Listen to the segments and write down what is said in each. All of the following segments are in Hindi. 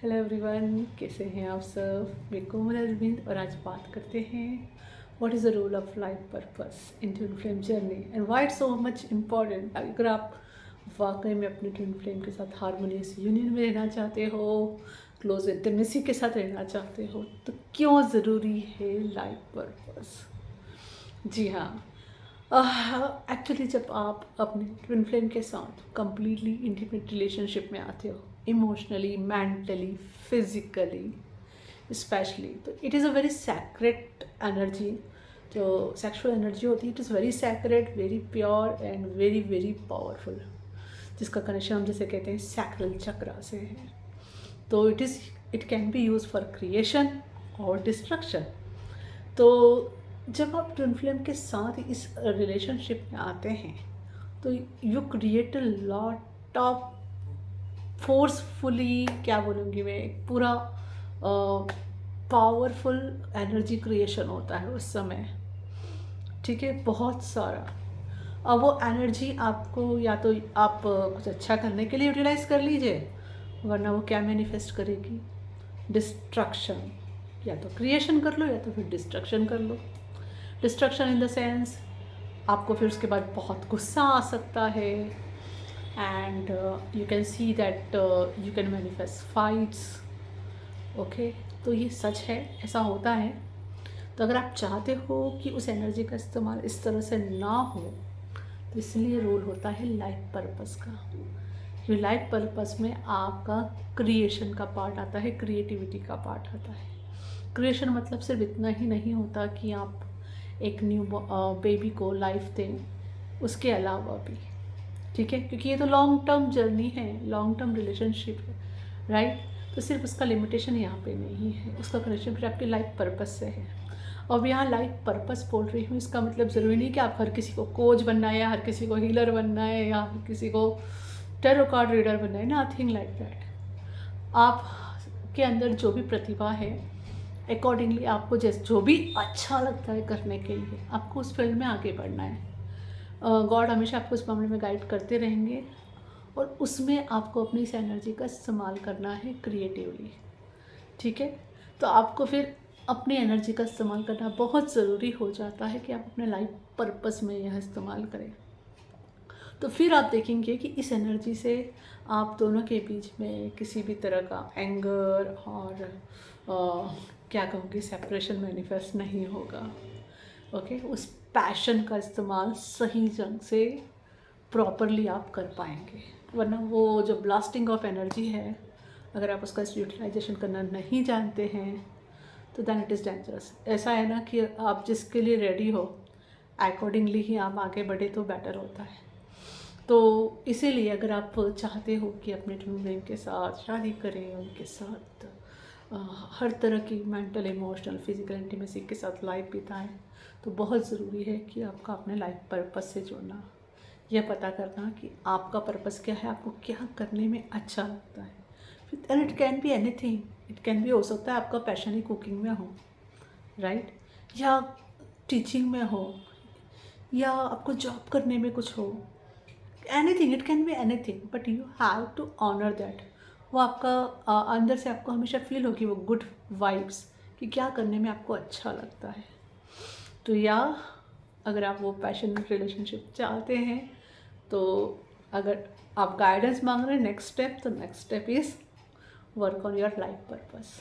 हेलो एवरीवन, कैसे हैं आप सब। मैं कोमल अरविंद और आज बात करते हैं what is the role of life purpose in twin flame journey and why it's so much important. अगर आप वाकई में अपने ट्विन फ्लेम के साथ हारमोनियस यूनियन में रहना चाहते हो, क्लोज इंटीमेसी के साथ रहना चाहते हो, तो क्यों ज़रूरी है लाइफ पर्पस। जी हाँ, एक्चुअली जब आप अपने ट्विन फ्लेम के साथ कंप्लीटली इंटीमेट रिलेशनशिप में आते हो, इमोशनली, मेंटली, फिजिकली स्पेशली, तो it is a very sacred energy. जो सेक्सुअल एनर्जी होती है, it is very sacred, very pure and very very powerful, जिसका कनेक्शन हम जैसे कहते हैं सैक्रल चक्रा से है। तो it can B use for creation और डिस्ट्रक्शन। तो जब आप ट्विन फ्लेम के साथ इस रिलेशनशिप में आते हैं तो you create a lot of forcefully, क्या बोलूँगी मैं, एक पूरा पावरफुल एनर्जी क्रिएशन होता है उस समय। ठीक है, बहुत सारा। अब वो एनर्जी आपको या तो आप कुछ अच्छा करने के लिए यूटिलाइज कर लीजिए, वरना वो क्या मैनिफेस्ट करेगी, डिस्ट्रक्शन। या तो क्रिएशन कर लो या तो फिर डिस्ट्रक्शन कर लो। डिस्ट्रक्शन इन द सेंस आपको फिर उसके बाद बहुत गुस्सा आ सकता है and you can see that you can manifest fights. Okay, तो ये सच है, ऐसा होता है। तो अगर आप चाहते हो कि उस एनर्जी का इस्तेमाल इस तरह से ना हो, तो इसलिए रोल होता है लाइफ पर्पस का। क्योंकि लाइफ पर्पस में आपका क्रिएशन का पार्ट आता है, क्रिएटिविटी का पार्ट आता है। क्रिएशन मतलब सिर्फ इतना ही नहीं होता कि आप एक न्यू बेबी को लाइफ दें, उसके अलावा भी। ठीक है, क्योंकि ये तो लॉन्ग टर्म जर्नी है, लॉन्ग टर्म रिलेशनशिप है, राइट। तो सिर्फ उसका लिमिटेशन यहाँ पे नहीं है, उसका कनेक्शन फिर आपकी लाइफ पर्पस से है। अब यहाँ लाइफ पर्पस बोल रही हूँ, इसका मतलब ज़रूरी नहीं कि आप हर किसी को कोच बनना है या हर किसी को हीलर बनना है या हर किसी को टैरो कार्ड रीडर बनना है, नथिंग लाइक दैट। आप के अंदर जो भी प्रतिभा है, अकॉर्डिंगली आपको जो भी अच्छा लगता है करने के लिए, आपको उस फील्ड में आगे बढ़ना है। गॉड हमेशा आपको उस मामले में गाइड करते रहेंगे और उसमें आपको अपनी इस एनर्जी का इस्तेमाल करना है क्रिएटिवली। ठीक है, तो आपको फिर अपनी एनर्जी का इस्तेमाल करना बहुत ज़रूरी हो जाता है कि आप अपने लाइफ पर्पस में यह इस्तेमाल करें। तो फिर आप देखेंगे कि इस एनर्जी से आप दोनों के बीच में किसी भी तरह का एंगर और क्या कहूँगी सेपरेशन मैनिफेस्ट नहीं होगा। ओके, उस पैशन का इस्तेमाल सही ढंग से प्रॉपरली आप कर पाएंगे। वरना वो जो ब्लास्टिंग ऑफ एनर्जी है, अगर आप उसका यूटिलाइजेशन करना नहीं जानते हैं तो दैन इट इज़ डेंजरस। ऐसा है ना कि आप जिसके लिए रेडी हो अकॉर्डिंगली ही आप आगे बढ़े तो बेटर होता है। तो इसीलिए अगर आप चाहते हो कि अपने ट्विन फ्लेम के साथ शादी करें, उनके साथ हर तरह की मेंटल, इमोशनल, फिजिकल इंटीमेसी के साथ लाइफ बिताएं, तो बहुत ज़रूरी है कि आपका अपने लाइफ पर्पस से जुड़ना, यह पता करना कि आपका पर्पस क्या है, आपको क्या करने में अच्छा लगता है। And it can be anything, it can B, हो सकता है आपका पैशन ही कुकिंग में हो, राइट, या टीचिंग में हो, या आपको जॉब करने में कुछ हो। Anything, it can be anything, but you have to honour that. वो आपका अंदर से आपको हमेशा फील होगी वो गुड वाइब्स कि क्या करने में आपको अच्छा लगता है। तो या अगर आप वो पैशनेट रिलेशनशिप चाहते हैं, तो अगर आप गाइडेंस मांग रहे हैं नेक्स्ट स्टेप, तो next step is work on your life purpose.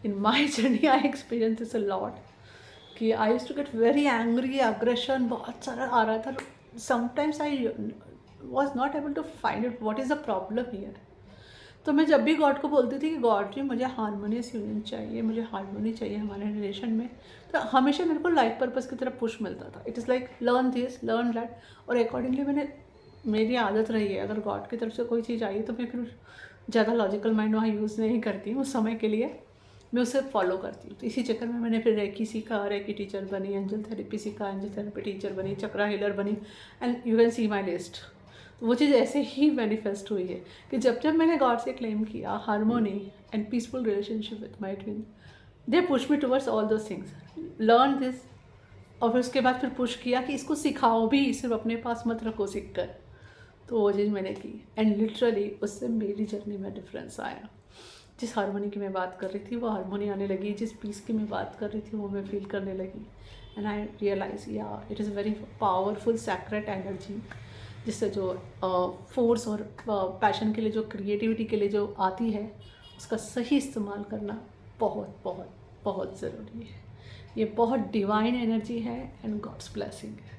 In my journey I experience is a lot कि I used to get very angry, aggression बहुत सारा आ रहा था। Sometimes I was not able to find it what is the problem here. तो मैं जब भी गॉड को बोलती थी कि गॉड जी मुझे हारमोनियस यूनियन चाहिए, मुझे हारमोनी चाहिए हमारे रिलेशन में, तो हमेशा मेरे को लाइफ पर्पस की तरफ पुश मिलता था। It is like learn this, learn that, और अकॉर्डिंगली मेरी आदत रही है, अगर गॉड की तरफ से कोई चीज़ आई है तो मैं फिर ज़्यादा लॉजिकल माइंड वहाँ यूज़ नहीं करती हूँ, उस समय के लिए मैं उसे फॉलो करती हूँ। तो इसी चक्कर में मैंने फिर रेकी सीखा, रेकी टीचर बनी, एंजल थेरेपी सीखा, एंजल थेरेपी टीचर बनी, चक्रा हीलर बनी, and you can see my list. तो वो चीज़ ऐसे ही मैनिफेस्ट हुई है कि जब जब मैंने गॉड से क्लेम किया harmony and peaceful relationship with my twin, they push me towards all those things, learn this. और फिर उसके बाद फिर पुश किया कि इसको सिखाओ भी, सिर्फ अपने पास मत रखो सीख कर। तो वो चीज़ मैंने की एंड लिटरली उससे मेरी जर्नी में डिफरेंस आया। जिस हारमोनी की मैं बात कर रही थी वो हारमोनी आने लगी, जिस पीस की मैं बात कर रही थी वो मैं फील करने लगी। एंड आई रियलाइज या it is very powerful sacred energy, जिससे जो फोर्स और पैशन के लिए, जो क्रिएटिविटी के लिए जो आती है, उसका सही इस्तेमाल करना बहुत बहुत बहुत ज़रूरी है। ये बहुत डिवाइन एनर्जी है एंड गॉड्स ब्लेसिंग है,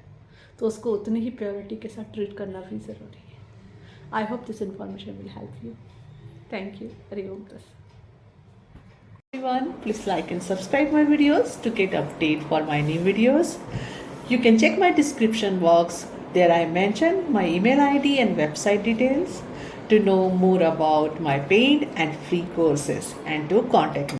तो उसको उतनी ही प्योरिटी के साथ ट्रीट करना भी ज़रूरी है। I hope this information will help you. Thank you. Hari Om तत्सत। Everyone, please like and subscribe my videos to get update for my new videos. You can check my description box. There I mention my email ID and website details to know more about my paid and free courses and to contact me.